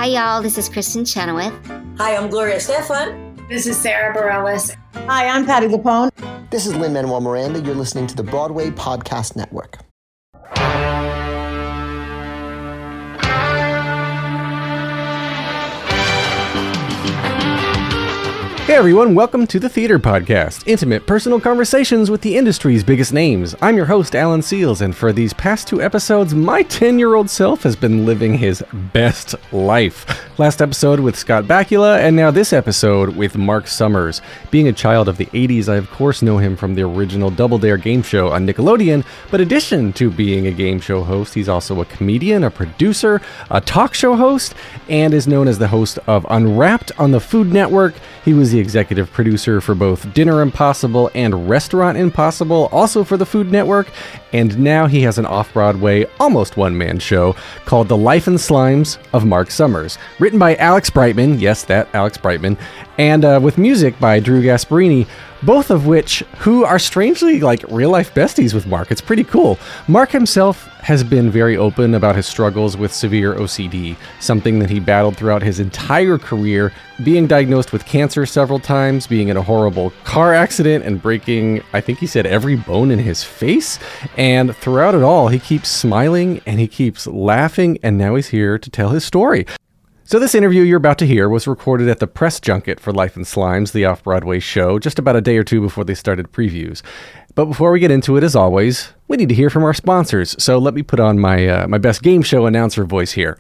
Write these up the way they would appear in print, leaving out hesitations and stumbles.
Hi, y'all. This is Kristen Chenoweth. Hi, I'm Gloria Stefan. This is Sarah Bareilles. Hi, I'm Patty Lapone. This is Lin-Manuel Miranda. You're listening to the Broadway Podcast Network. Hey everyone, welcome to the Theater Podcast, intimate personal conversations with the industry's biggest names. I'm your host, Alan Seals, and for these past 2 episodes, my 10-year-old self has been living his best life. Last episode with Scott Bakula, and now this episode with Marc Summers. Being a child of the 80s, I of course know him from the original Double Dare game show on Nickelodeon, but in addition to being a game show host, he's also a comedian, a producer, a talk show host, and is known as the host of Unwrapped on the Food Network. He was the executive producer for both Dinner Impossible and Restaurant Impossible, also for the Food Network, and now he has an off-Broadway, almost one-man show called The Life and Slimes of Marc Summers, written by Alex Brightman, yes, that Alex Brightman, and with music by Drew Gasparini, both of which who are strangely like real-life besties with Marc. It's pretty cool. Marc himself has been very open about his struggles with severe OCD, something that he battled throughout his entire career, being diagnosed with cancer several times, being in a horrible car accident and breaking, I think he said, every bone in his face. And throughout it all, he keeps smiling and he keeps laughing, and now he's here to tell his story. So this interview you're about to hear was recorded at the press junket for Life and Slimes, the off-Broadway show, just about a day or two before they started previews. But before we get into it, as always, we need to hear from our sponsors. So let me put on my best game show announcer voice here.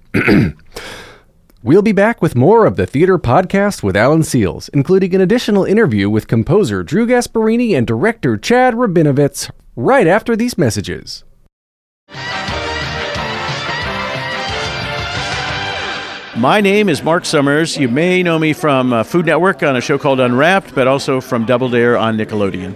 We'll be back with more of the Theater Podcast with Alan Seals, including an additional interview with composer Drew Gasparini and director Chad Rabinovitz, right after these messages. My name is Marc Summers. You may know me from Food Network on a show called Unwrapped, but also from Double Dare on Nickelodeon.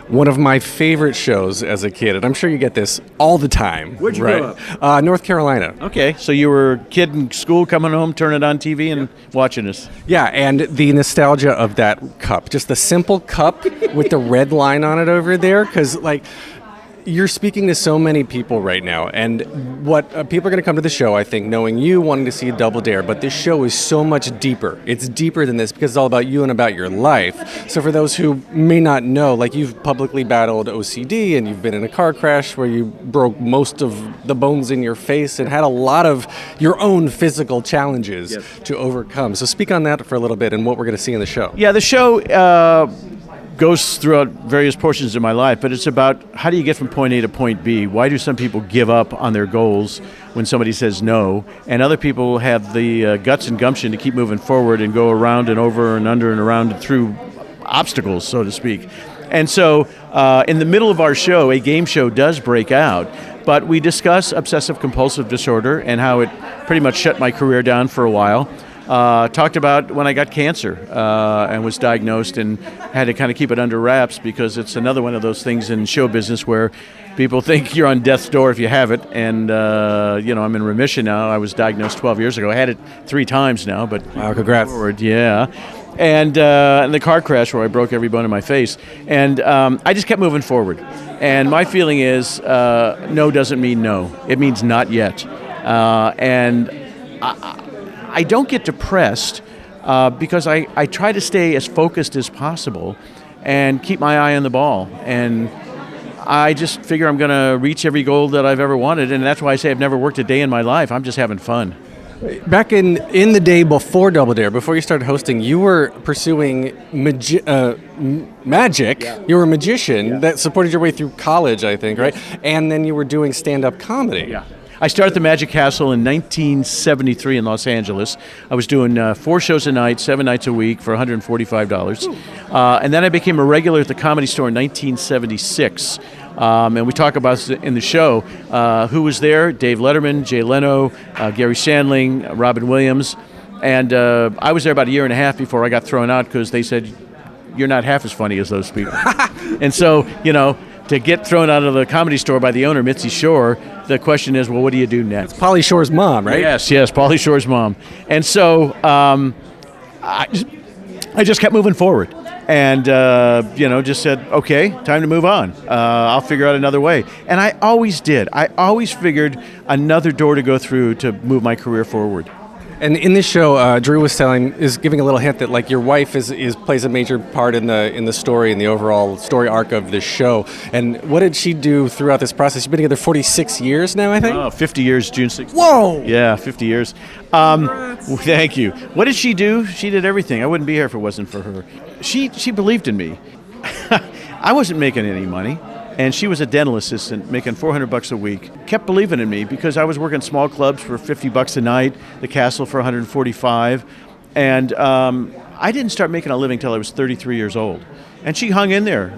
One of my favorite shows as a kid, and I'm sure you get this all the time. Where'd you grow up? North Carolina. Okay, so you were a kid in school coming home, turning on TV and watching us. Yeah, and the nostalgia of that cup, just the simple cup with the red line on it over there, because like, you're speaking to so many people right now, and what people are going to come to the show, I think, knowing you, wanting to see Double Dare, but this show is so much deeper. It's deeper than this because it's all about you and about your life. So for those who may not know, like you've publicly battled OCD, and you've been in a car crash where you broke most of the bones in your face and had a lot of your own physical challenges to overcome. So speak on that for a little bit and what we're going to see in the show. Yeah, the show goes throughout various portions of my life, but it's about how do you get from point A to point B? Why do some people give up on their goals when somebody says no, and other people have the guts and gumption to keep moving forward and go around and over and under and around and through obstacles, so to speak. And so in the middle of our show, a game show does break out, but we discuss obsessive-compulsive disorder and how it pretty much shut my career down for a while. Talked about when I got cancer and was diagnosed and had to kind of keep it under wraps because it's another one of those things in show business where people think you're on death's door if you have it. And, I'm in remission now. I was diagnosed 12 years ago. I had it 3 times now, but... Wow, congrats. Forward, yeah. And the car crash where I broke every bone in my face. And I just kept moving forward. And my feeling is no doesn't mean no. It means not yet. I don't get depressed because I try to stay as focused as possible and keep my eye on the ball. And I just figure I'm going to reach every goal that I've ever wanted, and that's why I say I've never worked a day in my life. I'm just having fun. Back in the day before Double Dare, before you started hosting, you were pursuing magic. Yeah. You were a magician that supported your way through college, I think, right? And then you were doing stand-up comedy. Yeah. I started the Magic Castle in 1973 in Los Angeles. I was doing 4 shows a night, 7 nights a week for $145. And then I became a regular at the Comedy Store in 1976. And we talk about in the show who was there: Dave Letterman, Jay Leno, Gary Shandling, Robin Williams. And I was there about a year and a half before I got thrown out because they said, you're not half as funny as those people. And so, to get thrown out of the Comedy Store by the owner, Mitzi Shore, the question is, well, what do you do next? It's Pauly Shore's mom, right? Yes, Pauly Shore's mom. And so I just kept moving forward and, just said, okay, time to move on. I'll figure out another way. And I always did. I always figured another door to go through to move my career forward. And in this show, Drew is giving a little hint that like your wife plays a major part in the story and the overall story arc of this show. And what did she do throughout this process? You've been together 46 years now, I think. Oh, 50 years, June 6th. Whoa! Yeah, 50 years. Thank you. What did she do? She did everything. I wouldn't be here if it wasn't for her. She believed in me. I wasn't making any money. And she was a dental assistant making $400 a week. Kept believing in me because I was working small clubs for $50 a night, the Castle for $145. And I didn't start making a living till I was 33 years old. And she hung in there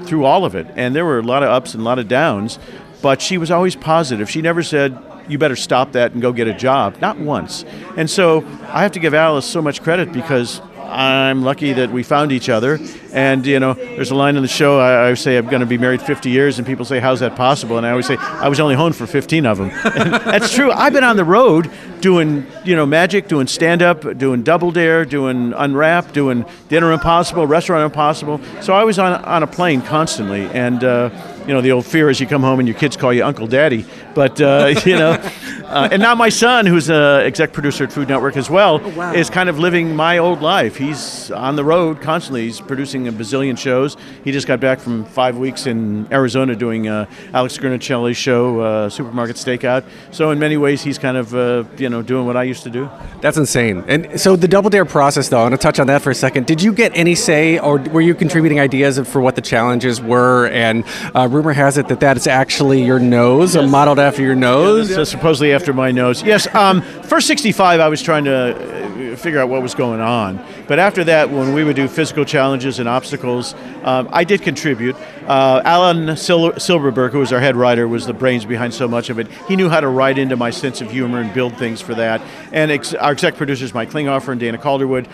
through all of it. And there were a lot of ups and a lot of downs, but she was always positive. She never said, you better stop that and go get a job. Not once. And so I have to give Alice so much credit because I'm lucky that we found each other. And, there's a line in the show, I say I'm going to be married 50 years, and people say, how's that possible? And I always say, I was only home for 15 of them. And that's true. I've been on the road doing, magic, doing stand-up, doing Double Dare, doing Unwrap, doing Dinner Impossible, Restaurant Impossible. So I was on a plane constantly. And, the old fear is you come home and your kids call you Uncle Daddy. But, and now my son, who's an exec producer at Food Network as well, is kind of living my old life. He's on the road constantly. He's producing a bazillion shows. He just got back from 5 weeks in Arizona doing Alex Brightman's show, Supermarket Stakeout. So in many ways, he's kind of, doing what I used to do. That's insane. And so the Double Dare process, though, I want to touch on that for a second. Did you get any say, or were you contributing ideas for what the challenges were? And rumor has it that is actually your nose, modeled after your nose. Yeah, so supposedly after my nose. Yes. First 65, I was trying to figure out what was going on. But after that, when we would do physical challenges and obstacles, I did contribute. Alan Silverberg, who was our head writer, was the brains behind so much of it. He knew how to write into my sense of humor and build things for that. And our exec producers, Mike Klinghoffer and Dana Calderwood.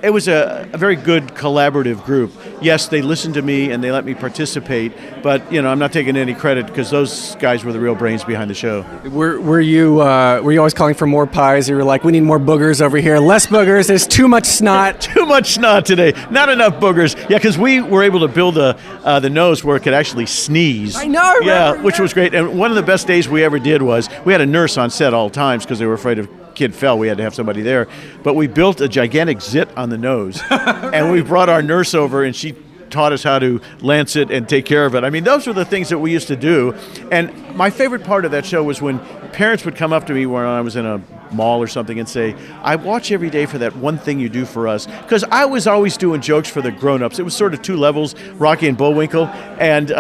It was a very good collaborative group. Yes, they listened to me and they let me participate, but I'm not taking any credit because those guys were the real brains behind the show. Were you always calling for more pies? You were like, we need more boogers over here, less boogers. There's too much snot. Too much snot today. Not enough boogers. Yeah, because we were able to build the nose where it could actually sneeze. I know. Yeah, which was great. And one of the best days we ever did was we had a nurse on set all times because they were afraid of kid fell, we had to have somebody there. But we built a gigantic zit on the nose, and we brought our nurse over, and she taught us how to lance it and take care of it. I mean, those were the things that we used to do. And my favorite part of that show was when parents would come up to me when I was in a mall or something and say, I watch every day for that one thing you do for us. Because I was always doing jokes for the grown-ups. It was sort of two levels, Rocky and Bullwinkle. And,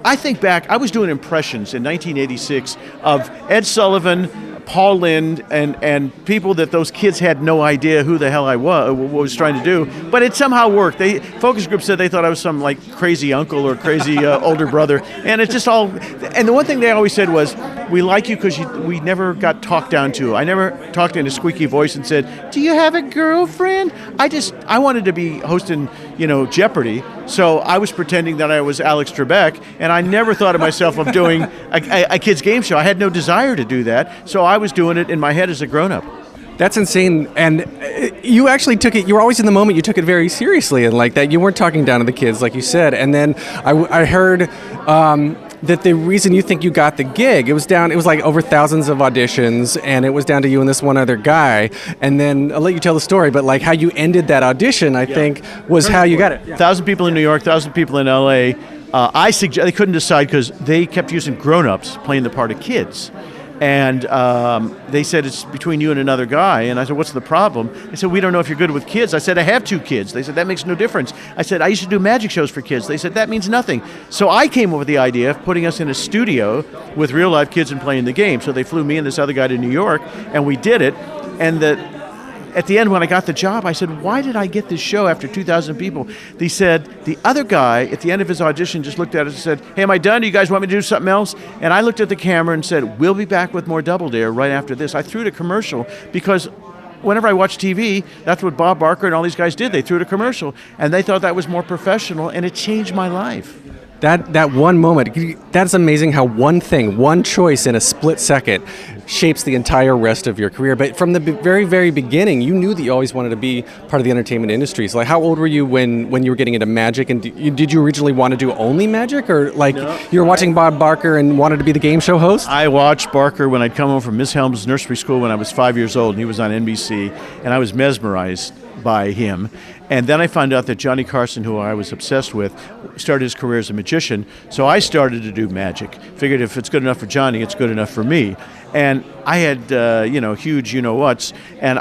I think back, I was doing impressions in 1986 of Ed Sullivan, Paul Lynde, and people that those kids had no idea who the hell I was trying to do, but it somehow worked. Focus group said they thought I was some like crazy uncle or crazy older brother, and it just all. And the one thing they always said was, "We like you because we never got talked down to. I never talked in a squeaky voice and said, "Do you have a girlfriend?" I wanted to be hosting, Jeopardy, so I was pretending that I was Alex Trebek, and I never thought of myself of doing a kids game show. I had no desire to do that, so I was doing it in my head as a grown-up. That's insane. And you actually took it, you were always in the moment, you took it very seriously and like that. You weren't talking down to the kids, like you said. And then I heard that the reason you think you got the gig, it was like over thousands of auditions, and it was down to you and this one other guy. And then I'll let you tell the story, but like how you ended that audition, I think, was how you got it. 1,000 people in New York, 1,000 people in LA. They couldn't decide because they kept using grown-ups playing the part of kids. And they said, it's between you and another guy. And I said, what's the problem? They said, we don't know if you're good with kids. I said, I have 2 kids. They said, that makes no difference. I said, I used to do magic shows for kids. They said, that means nothing. So I came up with the idea of putting us in a studio with real life kids and playing the game. So they flew me and this other guy to New York, and we did it. And at the end, when I got the job, I said, why did I get this show after 2,000 people? They said, the other guy at the end of his audition just looked at us and said, hey, am I done? Do you guys want me to do something else? And I looked at the camera and said, we'll be back with more Double Dare right after this. I threw it a commercial because whenever I watch TV, that's what Bob Barker and all these guys did. They threw it a commercial, and they thought that was more professional, and it changed my life. That one moment, that's amazing how one thing, one choice in a split second shapes the entire rest of your career. But from the very, very beginning, you knew that you always wanted to be part of the entertainment industry. So like, how old were you when you were getting into magic? And did you originally want to do only magic? Or like you were watching Bob Barker and wanted to be the game show host? I watched Barker when I'd come home from Miss Helms' nursery school when I was 5 years old, and he was on NBC, and I was mesmerized by him. And then I found out that Johnny Carson, who I was obsessed with, started his career as a magician. So I started to do magic. Figured if it's good enough for Johnny, it's good enough for me. And I had, huge you-know-whats. And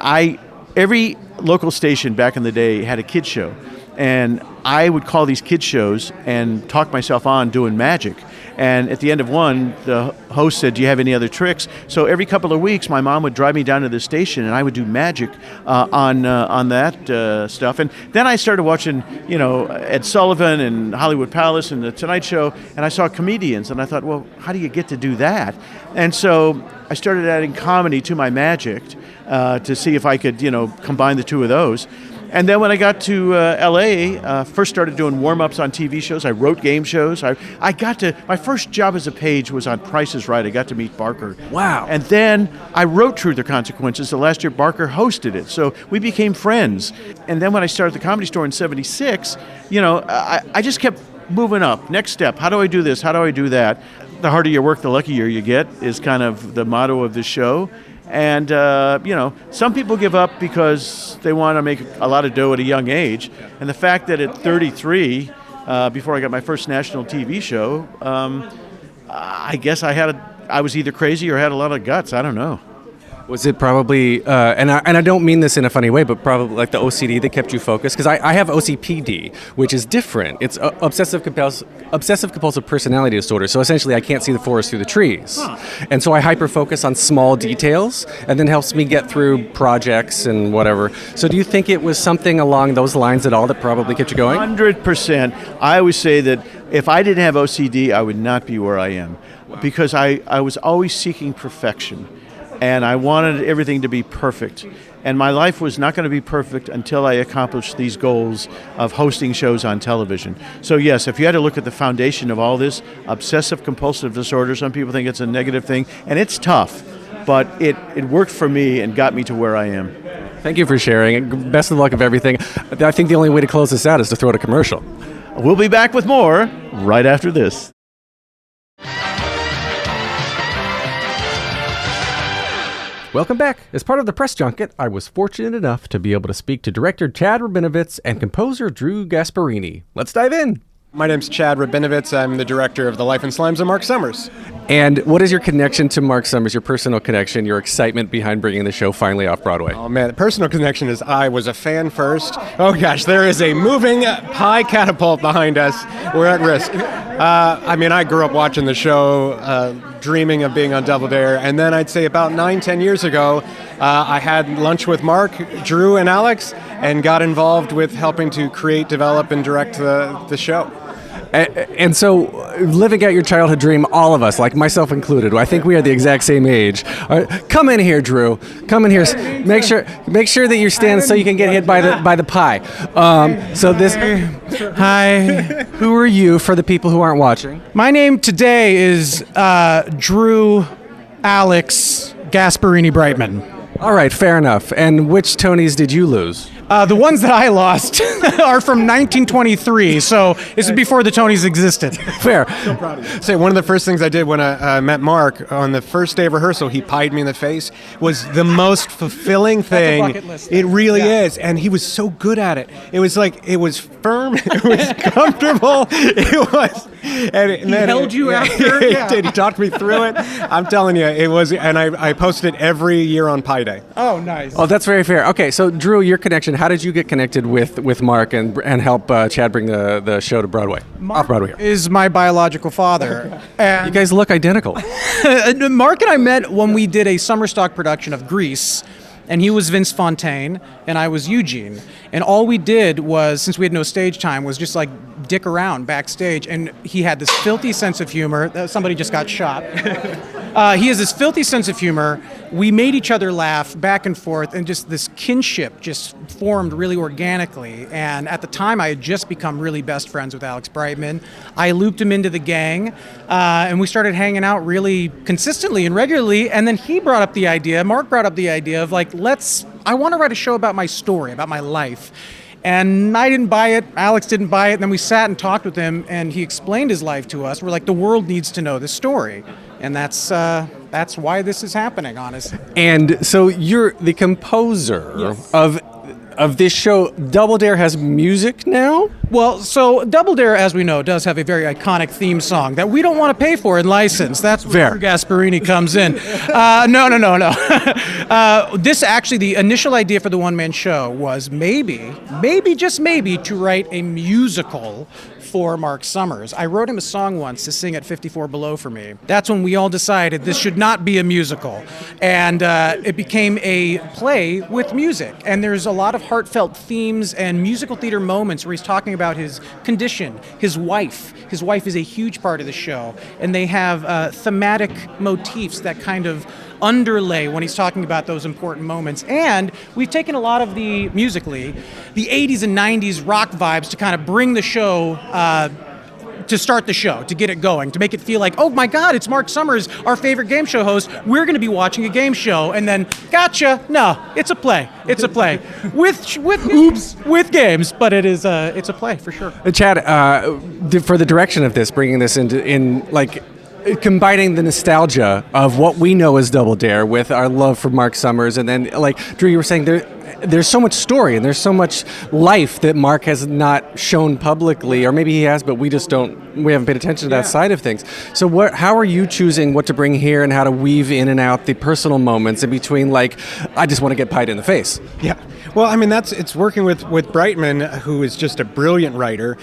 every local station back in the day had a kid show. And I would call these kid shows and talk myself on doing magic. And at the end of one, the host said, "Do you have any other tricks?" So every couple of weeks, my mom would drive me down to the station, and I would do magic on that stuff. And then I started watching, Ed Sullivan and Hollywood Palace and The Tonight Show, and I saw comedians, and I thought, well, how do you get to do that? And so I started adding comedy to my magic to see if I could, combine the two of those. And then when I got to LA, first started doing warm-ups on TV shows. I wrote game shows. My first job as a page was on Price is Right. I got to meet Barker. Wow. And then I wrote Truth or Consequences. The last year Barker hosted it. So we became friends. And then when I started the Comedy Store in 76, I just kept moving up. Next step. How do I do this? How do I do that? The harder you work, the luckier you get is kind of the motto of the show. And, some people give up because they want to make a lot of dough at a young age. And the fact that at 33, before I got my first national TV show, I guess I was either crazy or had a lot of guts. I don't know. Was it probably, and I don't mean this in a funny way, but probably like the OCD that kept you focused? Because I have OCPD, which is different. It's obsessive compulsive personality disorder. So essentially, I can't see the forest through the trees, and so I hyper focus on small details, and then helps me get through projects and whatever. So do you think it was something along those lines at all that probably kept you going? 100%. I always say that if I didn't have OCD, I would not be where I am, because I was always seeking perfection. And I wanted everything to be perfect. And my life was not going to be perfect until I accomplished these goals of hosting shows on television. So yes, if you had to look at the foundation of all this, obsessive compulsive disorder, some people think it's a negative thing, and it's tough, but it worked for me and got me to where I am. Thank you for sharing. Best of luck of everything. I think the only way to close this out is to throw it a commercial. We'll be back with more right after this. Welcome back. As part of the press junket, I was fortunate enough to be able to speak to director Chad Rabinovitz and composer Drew Gasparini. Let's dive in. My name's Chad Rabinovitz. I'm the director of The Life and Slimes of Marc Summers. And what is your connection to Marc Summers, your personal connection, your excitement behind bringing the show finally off Broadway? Oh man, the personal connection is I was a fan first. Oh gosh, there is a moving pie catapult behind us. We're at risk. I grew up watching the show, dreaming of being on Double Dare, and then I'd say about 9-10 years ago, I had lunch with Mark, Drew, and Alex, and got involved with helping to create, develop, and direct the show. And so, living out your childhood dream, all of us, like myself included, I think we are the exact same age. Come in here, Drew. Come in here. Make sure that you stand so you can get hit by the pie. Hi. Who are you for the people who aren't watching? My name today is Drew Alex Gasparini Brightman. All right, fair enough. And which Tonys did you lose? The ones that I lost are from 1923, so this is before the Tonys existed. Fair. So proud of you. Say, one of the first things I did when I met Mark on the first day of rehearsal, he pied me in the face, was the most fulfilling thing. That's a bucket list. It really is, and he was so good at it. It was like, it was firm, it was comfortable, it was... And then held you after? He did, he talked me through it. I'm telling you, it was, and I posted it every year on Pie Day. Oh, nice. Oh, that's very fair. Okay, so Drew, your connection, how did you get connected with Mark and help Chad bring the show to Broadway? Off Broadway here. Is my biological father. And You guys look identical. Mark and I met when we did a summer stock production of Grease, and he was Vince Fontaine, and I was Eugene. And all we did was, since we had no stage time, was just like dick around backstage. And he had this filthy sense of humor. Somebody just got shot. He has this filthy sense of humor. We made each other laugh back and forth, and just this kinship just formed really organically. And at the time, I had just become really best friends with Alex Brightman. I looped him into the gang, and we started hanging out really consistently and regularly. And then he brought up the idea, Mark brought up the idea of like, I want to write a show about my story, about my life. And I didn't buy it, Alex didn't buy it, and then we sat and talked with him, and he explained his life to us. We're like, the world needs to know this story. And that's why this is happening, honestly. And so you're the composer of this show. Double Dare has music now? Well, so Double Dare, as we know, does have a very iconic theme song that we don't want to pay for in license. That's where Drew Gasparini comes in. No. This actually, the initial idea for the one-man show was maybe, just maybe, to write a musical for Marc Summers. I wrote him a song once to sing at 54 Below for me. That's when we all decided this should not be a musical. And it became a play with music. And there's a lot of heartfelt themes and musical theater moments where he's talking about his condition, his wife. His wife is a huge part of the show. And they have thematic motifs that kind of underlay when he's talking about those important moments. And we've taken a lot of the 80s and 90s rock vibes to kind of bring the show to start the show, to get it going, to make it feel like, oh my God, it's Marc Summers, our favorite game show host. We're going to be watching a game show, and then, gotcha, no, it's a play. It's a play with games, but it's a play for sure. Chad, for the direction of this, bringing this in like combining the nostalgia of what we know as Double Dare with our love for Marc Summers, and then like Drew, you were saying there's so much story and there's so much life that Marc has not shown publicly, or maybe he has, but we haven't paid attention to that side of things. So how are you choosing what to bring here and how to weave in and out the personal moments in between, like, I just want to get pied in the face? Yeah. Well, I mean, it's working with Brightman, who is just a brilliant writer,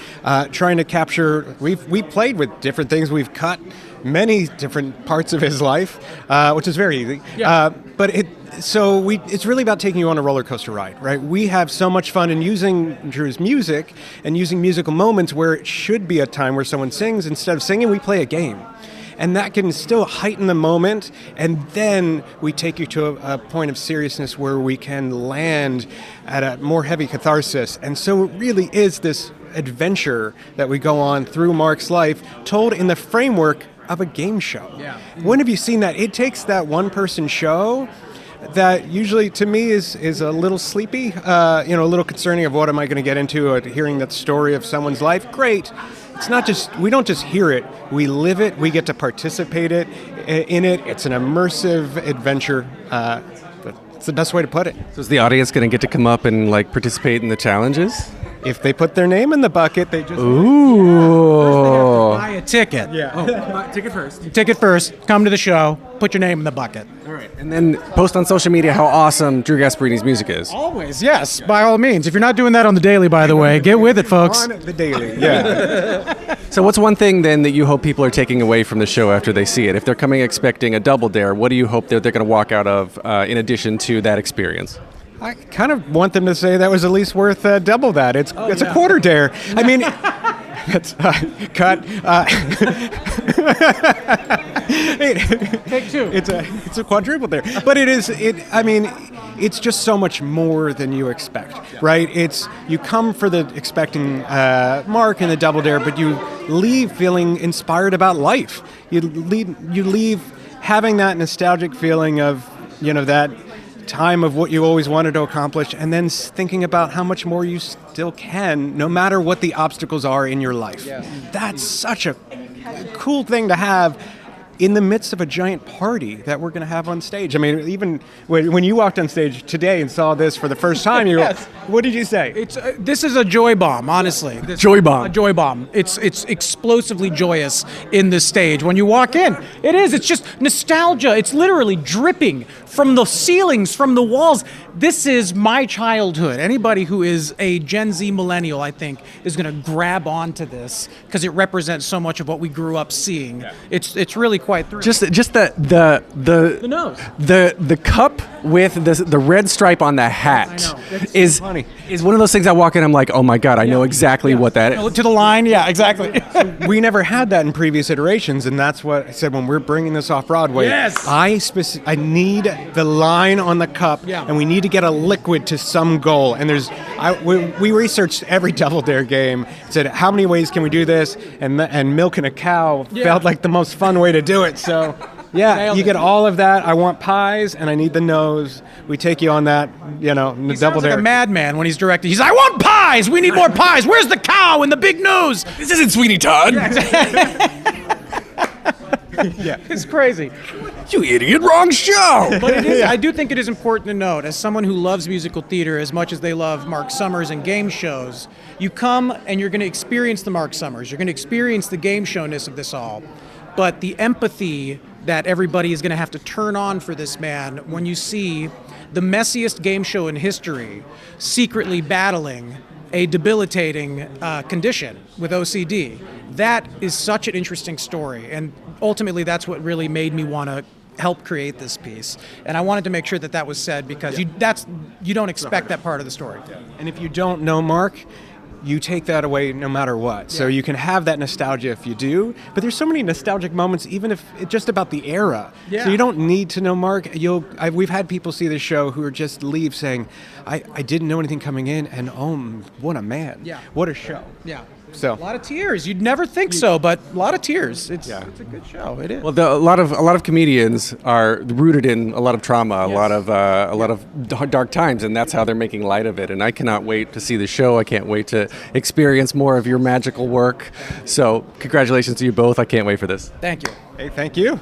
trying to capture, we played with different things. We've cut many different parts of his life, which is very easy. Yeah. But it's really about taking you on a roller coaster ride, right? We have so much fun in using Drew's music and using musical moments where it should be a time where someone sings. Instead of singing, we play a game. And that can still heighten the moment, and then we take you to a point of seriousness where we can land at a more heavy catharsis. And so it really is this adventure that we go on through Marc's life, told in the framework of a game show. Yeah. When have you seen that? It takes that one-person show that usually to me is a little sleepy, a little concerning of what am I going to get into, hearing that story of someone's life. Great. It's not just, we don't just hear it, we live it, we get to participate in it. It's an immersive adventure. It's the best way to put it. So is the audience going to get to come up and like participate in the challenges? If they put their name in the bucket, they just... Ooh. Buy a ticket. Yeah. Ticket first. Come to the show. Put your name in the bucket. All right. And then post on social media how awesome Drew Gasparini's music is. Always, yes. By all means. If you're not doing that on the daily, by the way, get with it, folks. On the daily, yeah. So what's one thing then that you hope people are taking away from the show after they see it? If they're coming expecting a Double Dare, what do you hope that they're going to walk out of in addition to that experience? I kind of want them to say that was at least worth double that. It's a quarter dare. I mean, it's cut. Take two. It's a quadruple dare, but it's just so much more than you expect, right? You come for the expecting Marc and the Double Dare, but you leave feeling inspired about life. You leave having that nostalgic feeling of that time of what you always wanted to accomplish, and then thinking about how much more you still can, no matter what the obstacles are in your life. Yeah. That's such a cool thing to have in the midst of a giant party that we're going to have on stage. I mean, even when you walked on stage today and saw this for the first time, Yes. What did you say? This is a joy bomb, honestly. Joy bomb. A joy bomb. It's explosively joyous in this stage. When you walk in, it's just nostalgia. It's literally dripping from the ceilings, from the walls. This is my childhood. Anybody who is a Gen Z millennial, I think, is going to grab onto this because it represents so much of what we grew up seeing. Yeah. It's really quite thrilling. Just the nose. The cup with the red stripe on the hat. is funny. one of those things I walk in, I'm like, oh my God, I know exactly what that is. To the line, yeah, exactly. We never had that in previous iterations, and that's what I said when we're bringing this off Broadway. Yes. I need the line on the cup, and we need to get a liquid to some goal. And we researched every Double Dare game, said how many ways can we do this, and milking a cow felt like the most fun way to do it. So. Yeah, Nailed you it. get all of that. I want pies, and I need the nose. We take you on that, the He Double sounds like Dare. a madman when he's directing. He's like, I want pies! We need more pies! Where's the cow and the big nose? This isn't Sweeney Todd. Yeah, it's crazy. You idiot, wrong show. But it is, I do think it is important to note, as someone who loves musical theater as much as they love Marc Summers and game shows, you come and you're going to experience the Marc Summers. You're going to experience the game showness of this all. But the empathy that everybody is going to have to turn on for this man when you see the messiest game show in history secretly battling a debilitating condition with OCD. That is such an interesting story, and ultimately that's what really made me want to help create this piece. And I wanted to make sure that was said, because you don't expect that part of the story. And if you don't know Mark, you take that away no matter what. So you can have that nostalgia if you do, but there's so many nostalgic moments, even if it's just about the era. Yeah. So you don't need to know Mark. We've had people see the show who are just leave saying, I didn't know anything coming in, and what a man. Yeah. What a show. Yeah. So a lot of tears. You'd never think so, but a lot of tears. It's a good show. It is. Well, a lot of comedians are rooted in a lot of trauma, a lot of dark times, and that's how they're making light of it. And I cannot wait to see the show. I can't wait to experience more of your magical work. So, congratulations to you both. I can't wait for this. Thank you. hey, thank you.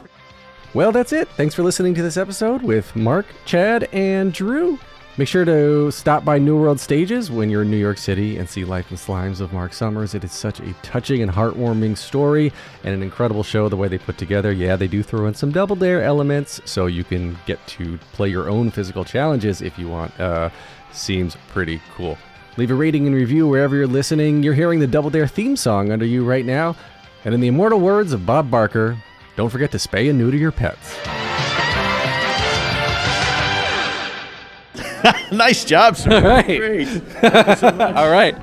Well, that's it. Thanks for listening to this episode with Mark, Chad, and Drew. Make sure to stop by New World Stages when you're in New York City and see Life and Slimes of Marc Summers. It is such a touching and heartwarming story and an incredible show the way they put together. Yeah, they do throw in some Double Dare elements, so you can get to play your own physical challenges if you want. Seems pretty cool. Leave a rating and review wherever you're listening. You're hearing the Double Dare theme song under you right now. And in the immortal words of Bob Barker, don't forget to spay and neuter your pets. Nice job, sir. All right. Great. All right.